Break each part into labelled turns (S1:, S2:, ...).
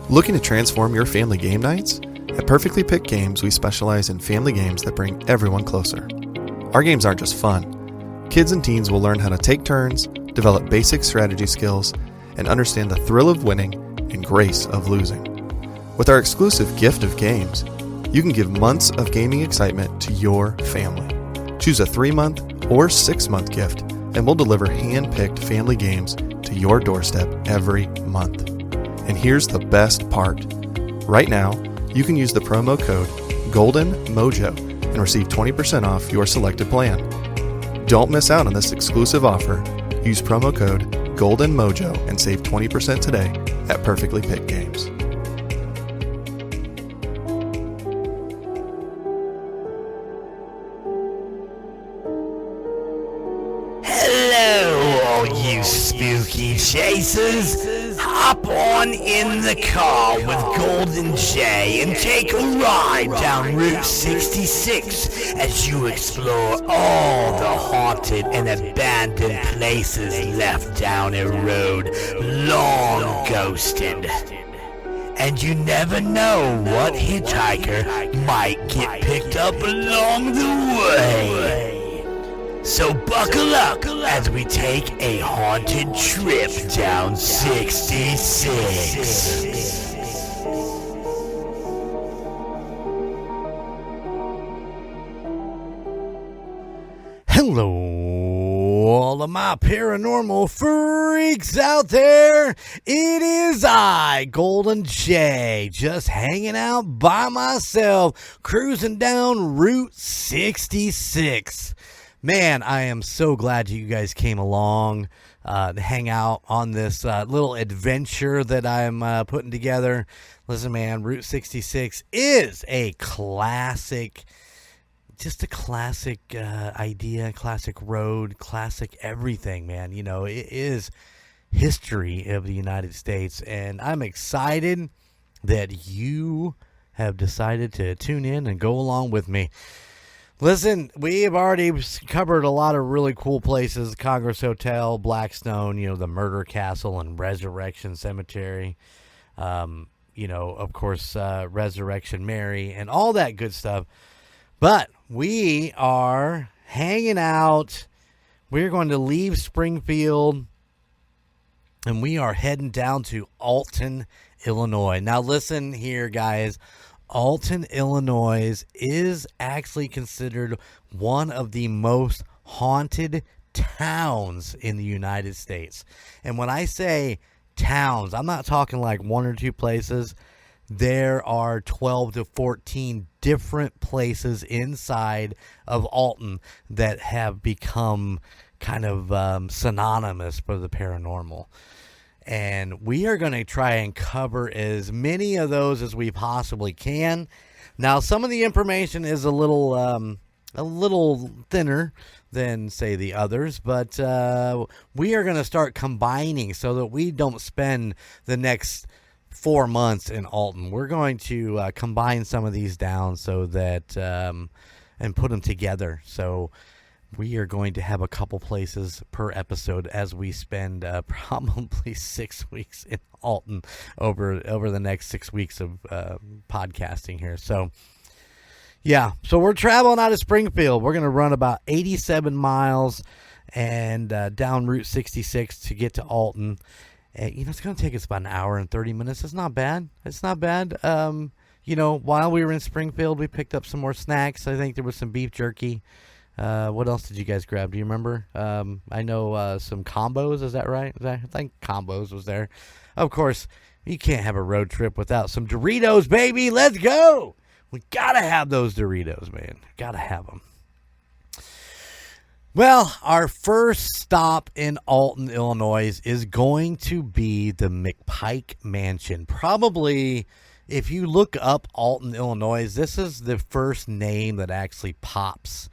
S1: Looking to transform your family game nights? At Perfectly Picked Games, we specialize in family games that bring everyone closer. Our games aren't just fun. Kids and teens will learn how to take turns, develop basic strategy skills, and understand the thrill of winning and grace of losing. With our exclusive gift of games, you can give months of gaming excitement to your family. Choose a 3-month or 6-month gift, and we'll deliver hand-picked family games to your doorstep every month. And here's the best part. Right now, you can use the promo code GOLDENMOJO and receive 20% off your selected plan. Don't miss out on this exclusive offer. Use promo code GOLDENMOJO and save 20% today at Perfectly Picked Games.
S2: Hello, all you spooky chasers. Hop on in the car with Golden J and take a ride down Route 66 as you explore all the haunted and abandoned places left down a road long ghosted. And you never know what hitchhiker might get picked up along the way. So buckle up as we take a haunted trip down 66.
S3: Hello, all of my paranormal freaks out there. It is I, Golden J, just hanging out by myself, cruising down Route 66. Man, I am so glad you guys came along to hang out on this little adventure that I'm putting together. Listen, man, Route 66 is a classic, just a classic idea, classic road, classic everything, man. You know, it is history of the United States, and I'm excited that you have decided to tune in and go along with me. Listen, we have already covered a lot of really cool places. Congress Hotel, Blackstone, you know, the Murder Castle and Resurrection Cemetery. You know, of course, Resurrection Mary and all that good stuff. But we are hanging out. We're going to leave Springfield and we are heading down to Alton, Illinois. Now listen here, guys. Alton, Illinois is actually considered one of the most haunted towns in the United States. And when I say towns, I'm not talking like one or two places. There are 12 to 14 different places inside of Alton that have become kind of synonymous for the paranormal. And we are going to try and cover as many of those as we possibly can. Now, some of the information is a little thinner than, say, the others, but we are going to start combining so that we don't spend the next 4 months in Alton. We're going to combine some of these down so that and put them together. So we are going to have a couple places per episode as we spend probably 6 weeks in Alton over the next 6 weeks of podcasting here. So, yeah. So we're traveling out of Springfield. We're going to run about 87 miles and down Route 66 to get to Alton. And, you know, it's going to take us about an hour and 30 minutes. It's not bad. It's not bad. You know, while we were in Springfield, we picked up some more snacks. I think there was some beef jerky. What else did you guys grab? Do you remember? I know some combos. Is that right? I think combos was there. Of course, you can't have a road trip without some Doritos, baby. Let's go. We got to have those Doritos, man. Got to have them. Well, our first stop in Alton, Illinois is going to be the Mcpike Mansion. Probably, if you look up Alton, Illinois, this is the first name that actually pops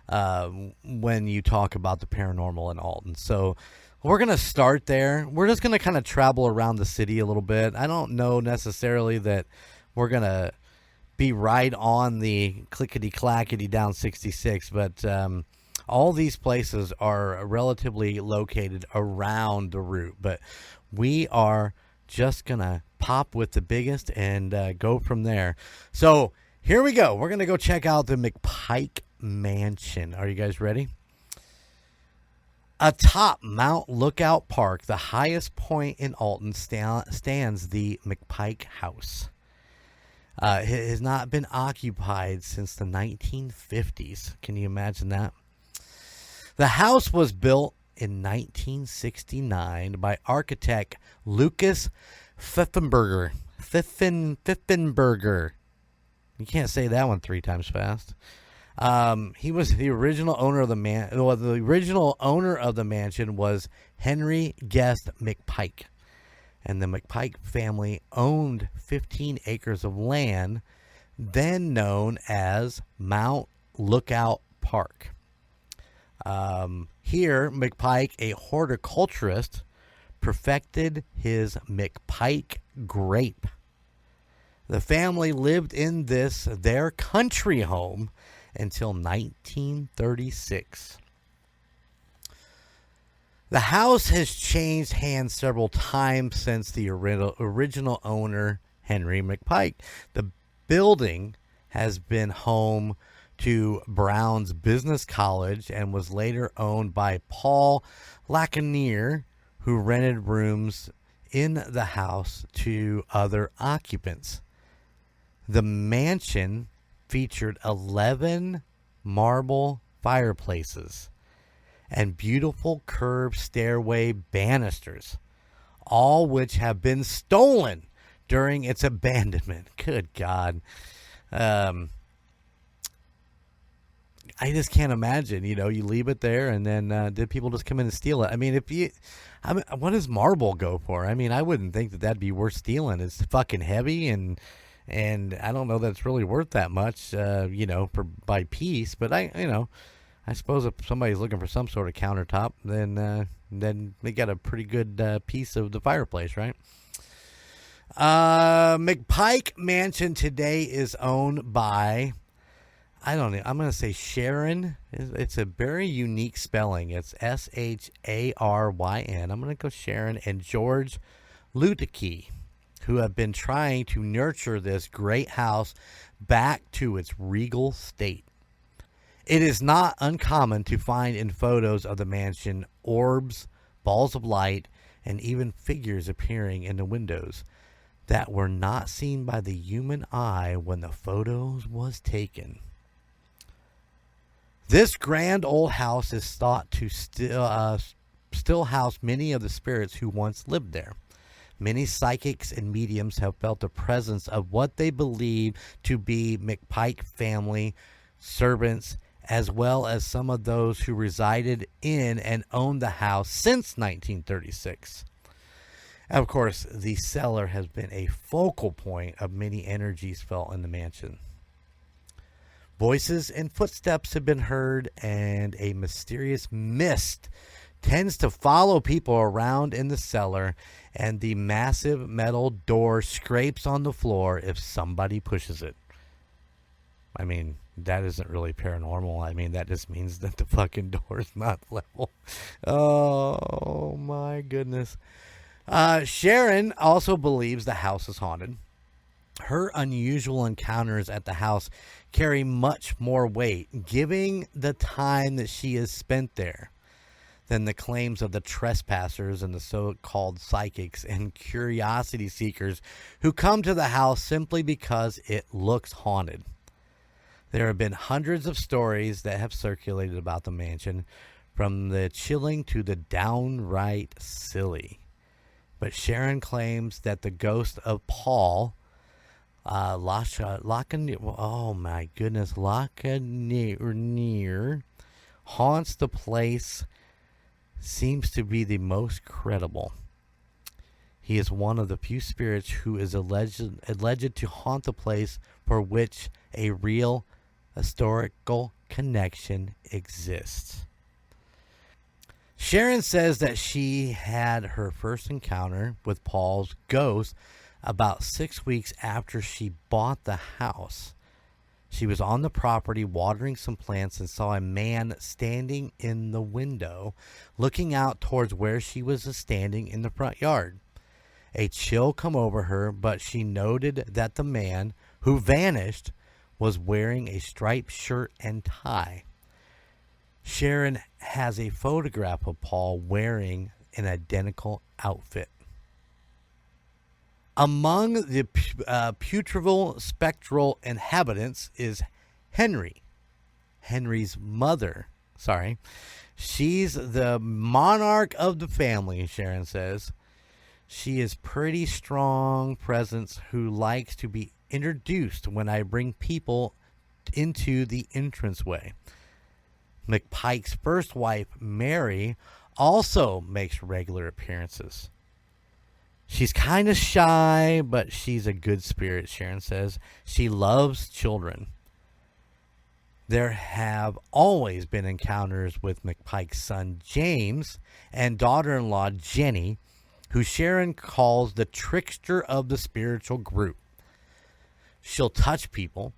S3: when you talk about the paranormal in Alton. So we're going to start there. We're just going to kind of travel around the city a little bit. I don't know necessarily that we're going to be right on the clickety-clackety down 66, but all these places are relatively located around the route. But we are just going to pop with the biggest and go from there. So here we go. We're going to go check out the Mcpike Mansion. Are you guys ready? Atop Mount Lookout Park, the highest point in Alton, stands the Mcpike House. It has not been occupied since the 1950s. Can you imagine that? The house was built in 1969 by architect Lucas Pfiffenberger. Pfiffenberger. You can't say that one 3 times fast. He was the original owner of the the original owner of the mansion was Henry Guest Mcpike. And the Mcpike family owned 15 acres of land, then known as Mount Lookout Park. Here, Mcpike, a horticulturist, perfected his Mcpike grape. The family lived in their country home until 1936. The house has changed hands several times since the original owner, Henry Mcpike. The building has been home to Brown's Business College and was later owned by Paul Lacanier, who rented rooms in the house to other occupants. The mansion featured 11 marble fireplaces and beautiful curved stairway banisters, all which have been stolen during its abandonment. Good God. I just can't imagine, you leave it there and then did people just come in and steal it? I mean, what does marble go for? I mean, I wouldn't think that that'd be worth stealing. It's fucking heavy and I don't know that it's really worth that much, by piece. But I suppose if somebody's looking for some sort of countertop, then they got a pretty good piece of the fireplace, right? Mcpike Mansion today is owned by, I don't know, I'm going to say Sharon. It's a very unique spelling. It's Sharyn. I'm going to go Sharon and George Luedtke, who have been trying to nurture this great house back to its regal state. It is not uncommon to find in photos of the mansion orbs, balls of light, and even figures appearing in the windows that were not seen by the human eye when the photos was taken. This grand old house is thought to still house many of the spirits who once lived there. Many psychics and mediums have felt the presence of what they believe to be Mcpike family servants, as well as some of those who resided in and owned the house since 1936. Of course, the cellar has been a focal point of many energies felt in the mansion. Voices and footsteps have been heard, and a mysterious mist tends to follow people around in the cellar, and the massive metal door scrapes on the floor if somebody pushes it. I mean, that isn't really paranormal. I mean, that just means that the fucking door is not level. Oh, my goodness. Sharon also believes the house is haunted. Her unusual encounters at the house carry much more weight, given the time that she has spent there, than the claims of the trespassers and the so-called psychics and curiosity seekers who come to the house simply because it looks haunted. There have been hundreds of stories that have circulated about the mansion, from the chilling to the downright silly. But Sharon claims that the ghost of Paul Lacanier haunts the place, seems to be the most credible. He is one of the few spirits who is alleged to haunt the place, for which a real historical connection exists. Sharon says that she had her first encounter with Paul's ghost about 6 weeks after she bought the house. She was on the property watering some plants and saw a man standing in the window, looking out towards where she was standing in the front yard. a chill come over her, but she noted that the man who vanished was wearing a striped shirt and tie. Sharon has a photograph of Paul wearing an identical outfit. Among the putrid spectral inhabitants is Henry. Henry's mother. Sorry. She's the monarch of the family, Sharon says. She is pretty strong presence who likes to be introduced when I bring people into the entranceway. Mcpike's first wife, Mary, also makes regular appearances. She's kind of shy, but she's a good spirit, Sharon says. She loves children. There have always been encounters with Mcpike's son, James, and daughter-in-law, Jenny, who Sharon calls the trickster of the spiritual group. She'll touch people,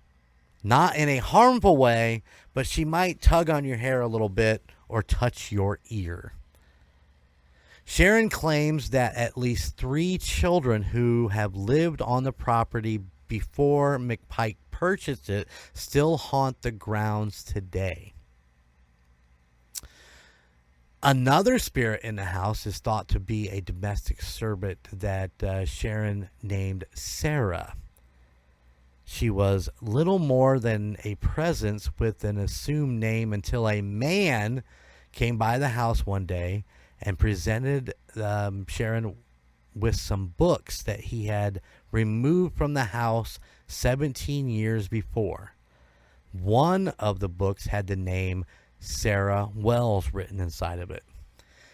S3: not in a harmful way, but she might tug on your hair a little bit or touch your ear. Sharon claims that at least 3 children who have lived on the property before Mcpike purchased it still haunt the grounds today. Another spirit in the house is thought to be a domestic servant that Sharon named Sarah. She was little more than a presence with an assumed name until a man came by the house one day and presented Sharon with some books that he had removed from the house 17 years before. One of the books had the name Sarah Wells written inside of it.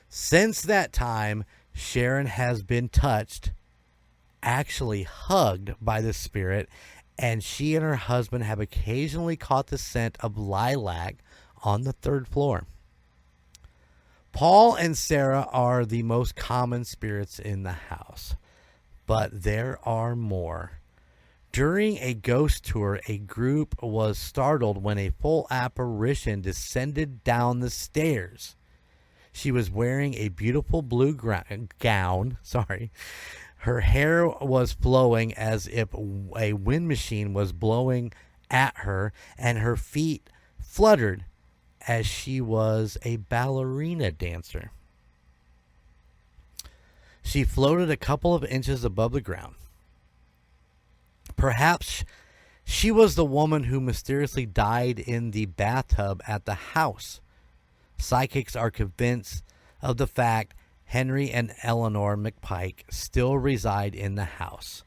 S3: Since that time, Sharon has been touched, actually hugged by the spirit, and she and her husband have occasionally caught the scent of lilac on the 3rd floor. Paul and Sarah are the most common spirits in the house, but there are more. During a ghost tour, a group was startled when a full apparition descended down the stairs. She was wearing a beautiful blue gown. Her hair was flowing as if a wind machine was blowing at her, and her feet fluttered as she was a ballerina dancer. She floated a couple of inches above the ground. Perhaps she was the woman who mysteriously died in the bathtub at the house. Psychics are convinced of the fact Henry and Eleanor Mcpike still reside in the house.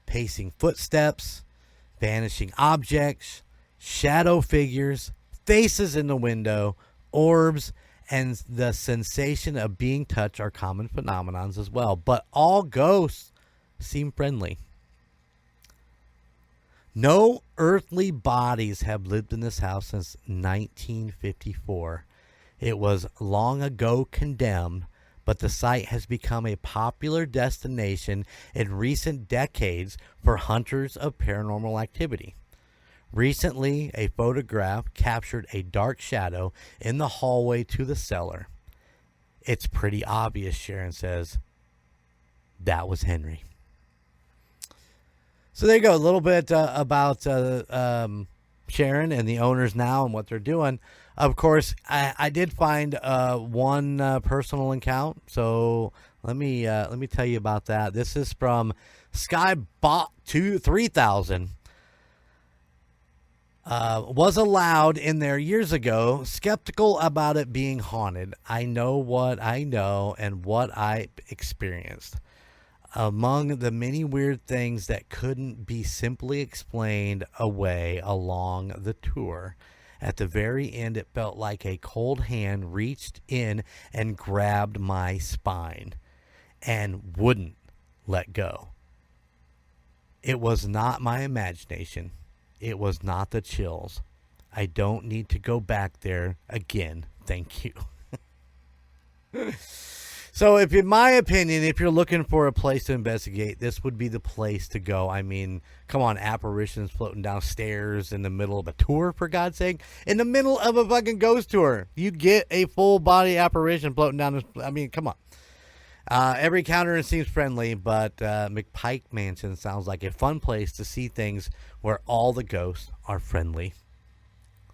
S3: Pacing footsteps, vanishing objects, shadow figures, faces in the window, orbs, and the sensation of being touched are common phenomenons as well. But all ghosts seem friendly. No earthly bodies have lived in this house since 1954. It was long ago condemned, but the site has become a popular destination in recent decades for hunters of paranormal activity. Recently, a photograph captured a dark shadow in the hallway to the cellar. It's pretty obvious, Sharon says. That was Henry. So there you go, a little bit about Sharon and the owners now and what they're doing. Of course, I did find one personal account, so let me tell you about that. This is from Skybot3000. Was allowed in there years ago, skeptical about it being haunted. I know what I know and what I experienced. Among the many weird things that couldn't be simply explained away along the tour, at the very end it felt like a cold hand reached in and grabbed my spine and wouldn't let go. It was not my imagination. It was not the chills. I don't need to go back there again. Thank you. So if, in my opinion, if you're looking for a place to investigate, this would be the place to go. I mean, come on, apparitions floating downstairs in the middle of a tour, for God's sake. In the middle of a fucking ghost tour. You get a full body apparition floating down. I mean, come on. Every encounter seems friendly, but Mcpike Mansion sounds like a fun place to see things where all the ghosts are friendly.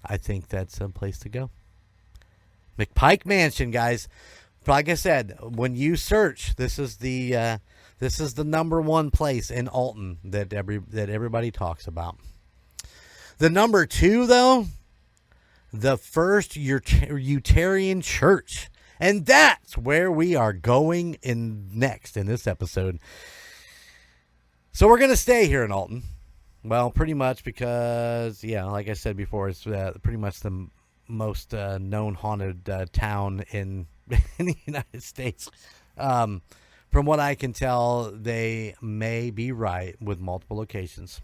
S3: I think that's a place to go. Mcpike Mansion, guys. Like I said, when you search, this is the number one place in Alton that everybody talks about. The number two, though, the First Untarian Church. And that's where we are going next in this episode. So we're going to stay here in Alton. Well, pretty much because, like I said before, it's pretty much the most known haunted town in the United States. From what I can tell, they may be right with multiple locations.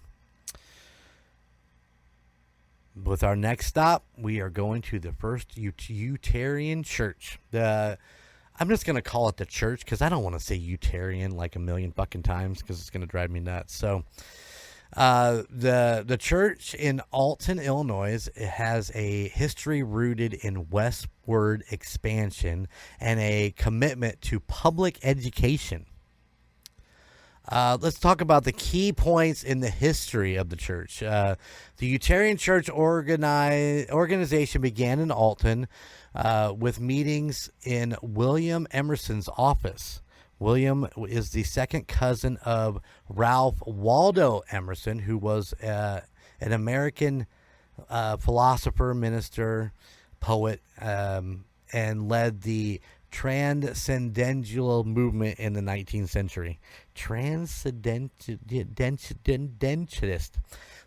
S3: With our next stop, we are going to the First Untarian Church. I'm just going to call it the church because I don't want to say Untarian like a million fucking times because it's going to drive me nuts. So, the church in Alton, Illinois has a history rooted in westward expansion and a commitment to public education. Let's talk about the key points in the history of the church. The Untarian Church organization began in Alton with meetings in William Emerson's office. William is the second cousin of Ralph Waldo Emerson, who was an American philosopher, minister, poet, and led the Transcendental movement in the 19th century. Transcendentalist.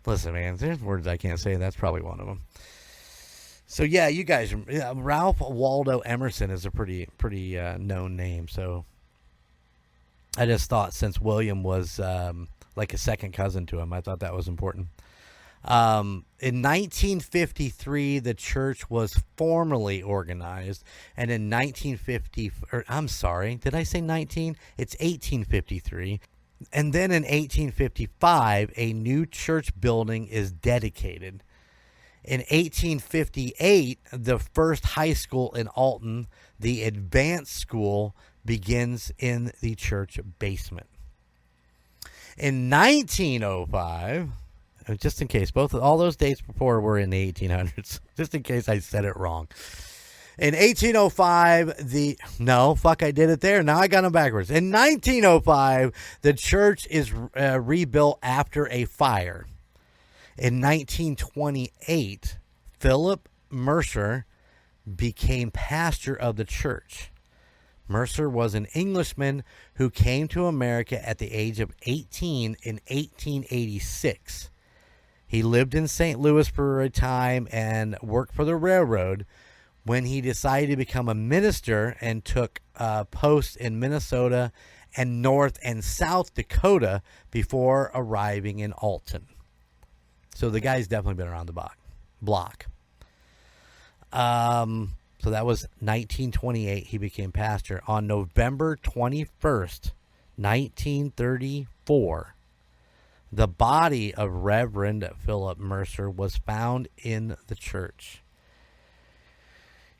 S3: Listen, man, there's words I can't say. That's probably one of them. So, yeah, you guys, Ralph Waldo Emerson is a pretty known name. So, I just thought since William was like a second cousin to him, I thought that was important. In 1953, the church was formally organized, and in 1950, I'm sorry, did I say 19? It's 1853. And then in 1855, a new church building is dedicated. In 1858, the first high school in Alton, the advanced school, begins in the church basement. In 1905... just in case, all those dates before were in the 1800s, just in case I said it wrong. In 1805, I did it there. Now I got them backwards. In 1905, the church is rebuilt after a fire. In 1928, Philip Mercer became pastor of the church. Mercer was an Englishman who came to America at the age of 18 in 1886. He lived in St. Louis for a time and worked for the railroad when he decided to become a minister and took posts in Minnesota and North and South Dakota before arriving in Alton. So the guy's definitely been around the block. So that was 1928. He became pastor. On November 21st, 1934, the body of Reverend Philip Mercer was found in the church.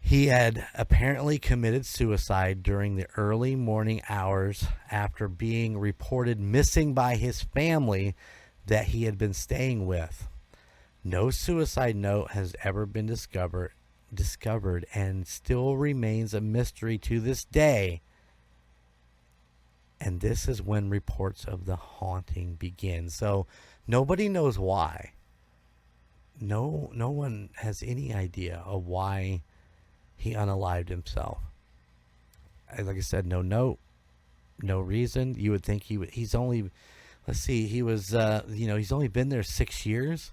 S3: He had apparently committed suicide during the early morning hours after being reported missing by his family that he had been staying with. No suicide note has ever been discovered and still remains a mystery to this day. And this is when reports of the haunting begin. So nobody knows why. No one has any idea of why he unalived himself. Like I said, no note, no reason. You would think he's only, he was, he's only been there 6 years.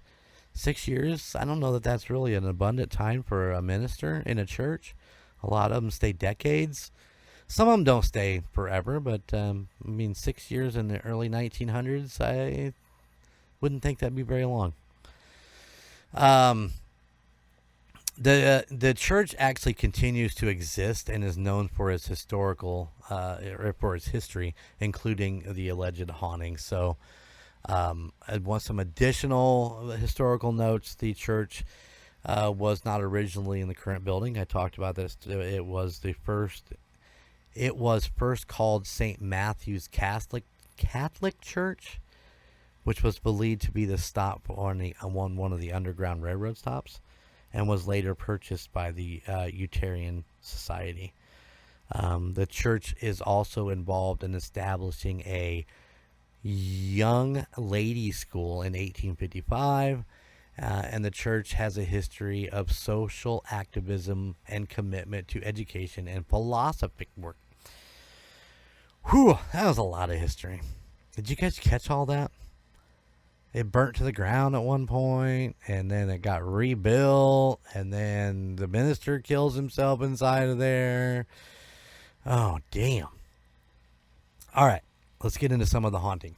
S3: 6 years, I don't know that that's really an abundant time for a minister in a church. A lot of them stay decades. Some of them don't stay forever, but 6 years in the early 1900s, I wouldn't think that'd be very long. The church actually continues to exist and is known for its historical, for its history, including the alleged haunting. So, I want some additional historical notes. The church was not originally in the current building. I talked about this. It was the first It was first called St. Matthew's Catholic Church, which was believed to be the stop on one of the Underground Railroad stops, and was later purchased by the Untarian Society. The church is also involved in establishing a young ladies' school in 1855, and the church has a history of social activism and commitment to education and philosophic work. Whew, that was a lot of history. Did you guys catch all that? It burnt to the ground at one point, and then it got rebuilt, and then the minister kills himself inside of there. Oh, damn. All right, let's get into some of the haunting.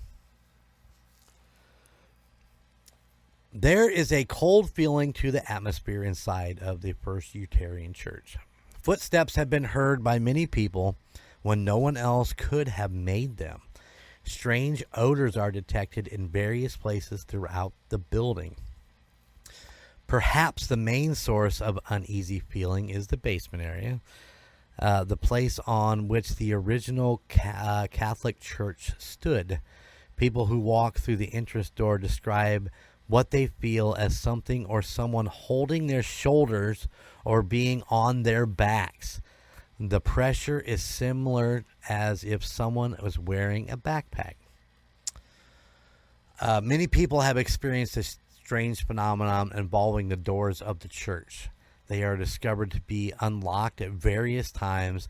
S3: There is a cold feeling to the atmosphere inside of the First Untarian Church. Footsteps have been heard by many people when no one else could have made them. Strange odors are detected in various places throughout the building. Perhaps the main source of uneasy feeling is the basement area, the place on which the original Catholic Church stood. People who walk through the entrance door describe what they feel as something or someone holding their shoulders or being on their backs. The pressure is similar as if someone was wearing a backpack. Many people have experienced this strange phenomenon involving the doors of the church. They are discovered to be unlocked at various times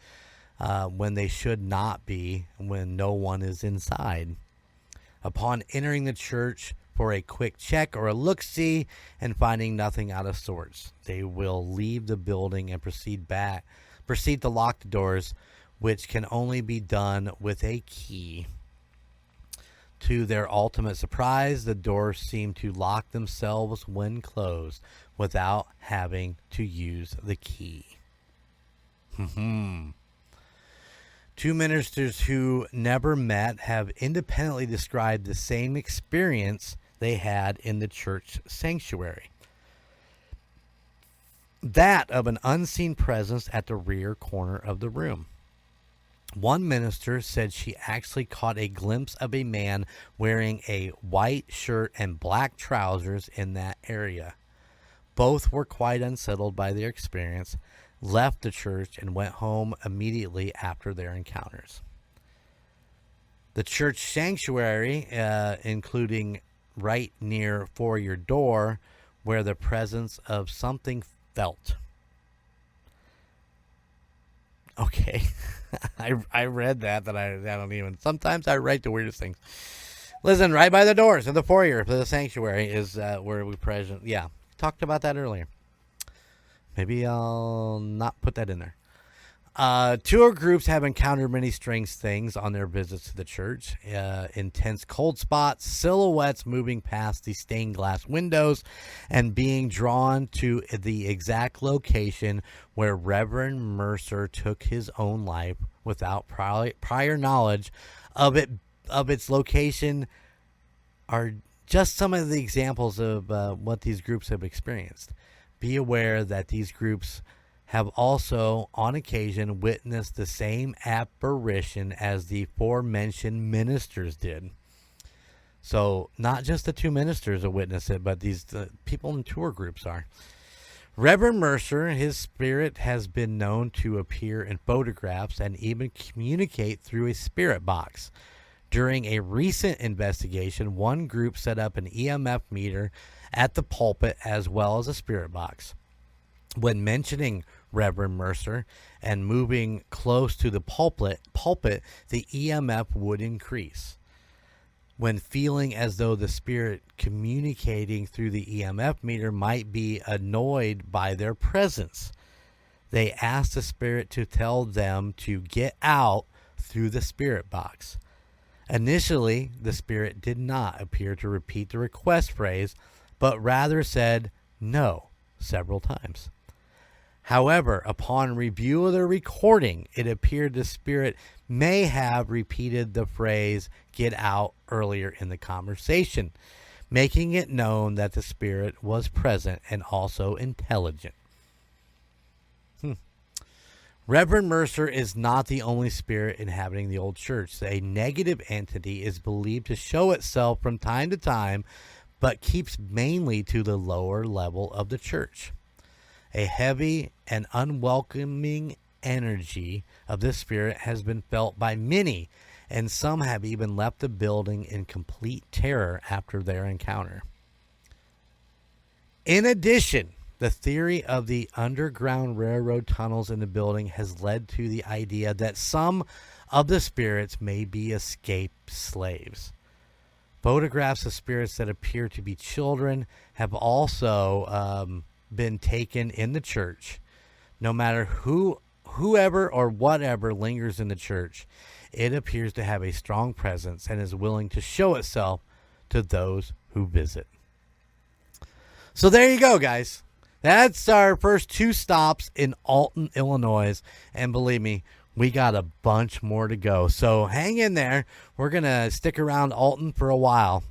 S3: when they should not be, when no one is inside. Upon entering the church for a quick check or a look-see and finding nothing out of sorts, they will leave the building and proceed to lock the doors, which can only be done with a key. To their ultimate surprise, the doors seem to lock themselves when closed without having to use the key. Two ministers who never met have independently described the same experience they had in the church sanctuary. That of an unseen presence at the rear corner of the room. One minister said she actually caught a glimpse of a man wearing a white shirt and black trousers in that area. Both were quite unsettled by their experience, left the church, and went home immediately after their encounters. The church sanctuary, including right near foyer door, where the presence of something felt. Okay. I read that I don't even, sometimes I write the weirdest things. Listen, right by the doors of the foyer for the sanctuary is where we present. Yeah, talked about that earlier. Maybe I'll not put that in there. Tour groups have encountered many strange things on their visits to the church. Intense cold spots, silhouettes moving past the stained glass windows, and being drawn to the exact location where Reverend Mercer took his own life without prior knowledge of its location are just some of the examples of what these groups have experienced. Be aware that these groups have also, on occasion, witnessed the same apparition as the aforementioned ministers did. So, not just the two ministers have witnessed it, but these people in tour groups are. Reverend Mercer, his spirit has been known to appear in photographs and even communicate through a spirit box. During a recent investigation, one group set up an EMF meter at the pulpit as well as a spirit box. When mentioning Reverend Mercer and moving close to the pulpit, the EMF would increase. When feeling as though the spirit communicating through the EMF meter might be annoyed by their presence, they asked the spirit to tell them to get out through the spirit box. Initially, the spirit did not appear to repeat the request phrase, but rather said no several times. However, upon review of the recording, it appeared the spirit may have repeated the phrase "get out" earlier in the conversation, making it known that the spirit was present and also intelligent. Reverend Mercer is not the only spirit inhabiting the old church. A negative entity is believed to show itself from time to time, but keeps mainly to the lower level of the church. A heavy and unwelcoming energy of this spirit has been felt by many, and some have even left the building in complete terror after their encounter. In addition, the theory of the underground railroad tunnels in the building has led to the idea that some of the spirits may be escaped slaves. Photographs of spirits that appear to be children have also been taken in the church. No matter whoever or whatever lingers in the church, it appears to have a strong presence and is willing to show itself to those who visit. So there you go, guys. That's our first 2 stops in Alton, Illinois. And believe me, we got a bunch more to go. So hang in there. We're going to stick around Alton for a while.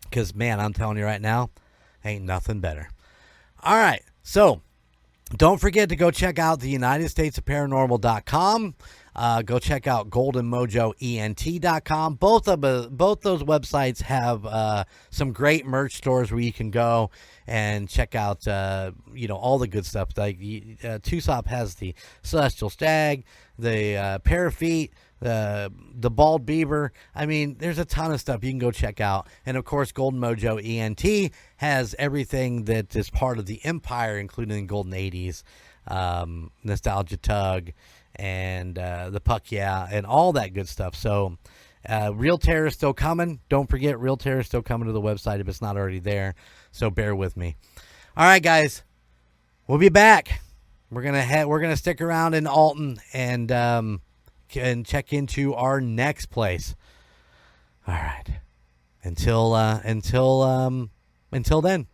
S3: Because, man, I'm telling you right now, ain't nothing better. All right. So don't forget to go check out the United States of Paranormal.com. Go check out goldenmojoent.com. Both those websites have some great merch stores where you can go and check out all the good stuff. Like Tusop has the Celestial Stag, the Parafeet, the Bald Beaver. I mean, there's a ton of stuff you can go check out. And of course, Golden Mojo ENT has everything that is part of the Empire, including the Golden 80s, Nostalgia Tug, and the Puck Yeah, and all that good stuff. So Real Terror is still coming. Don't forget, Real Terror is still coming to the website if it's not already there. So bear with me. All right, guys, we'll be back. We're gonna stick around in Alton and check into our next place. All right. Until then,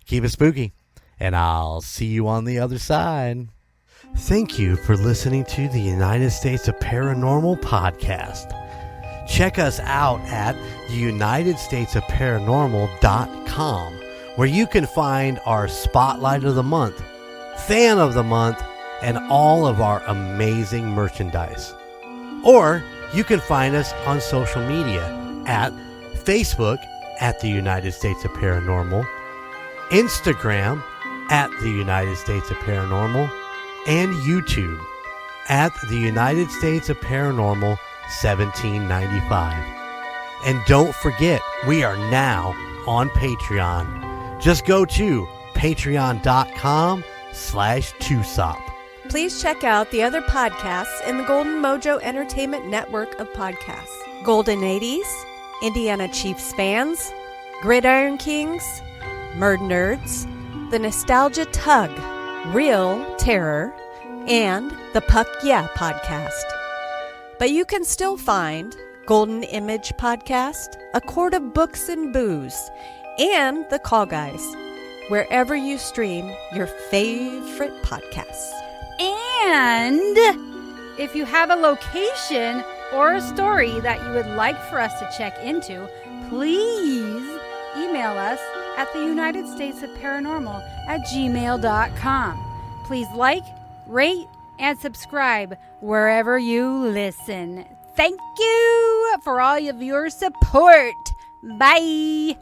S3: keep it spooky, and I'll see you on the other side. Thank you for listening to the United States of Paranormal podcast. Check us out at theunitedstatesofparanormal.com, where you can find our Spotlight of the Month, Fan of the Month, and all of our amazing merchandise. Or you can find us on social media at Facebook at the United States of Paranormal, Instagram at the United States of Paranormal, and YouTube at the United States of Paranormal 1795. And don't forget, we are now on Patreon. Just go to patreon.com/Tusop.
S4: Please check out the other podcasts in the Golden Mojo Entertainment Network of podcasts. Golden 80s, Indiana Chiefs Fans, Gridiron Kings, Murd Nerds, The Nostalgia Tug, Real Terror, and the Puck Yeah podcast. But you can still find Golden Image Podcast, A Quart of Books and Booze, and The Call Guys, wherever you stream your favorite podcasts.
S5: And if you have a location or a story that you would like for us to check into, please email us at the United States of Paranormal at gmail.com. Please like, rate, and subscribe wherever you listen. Thank you for all of your support. Bye.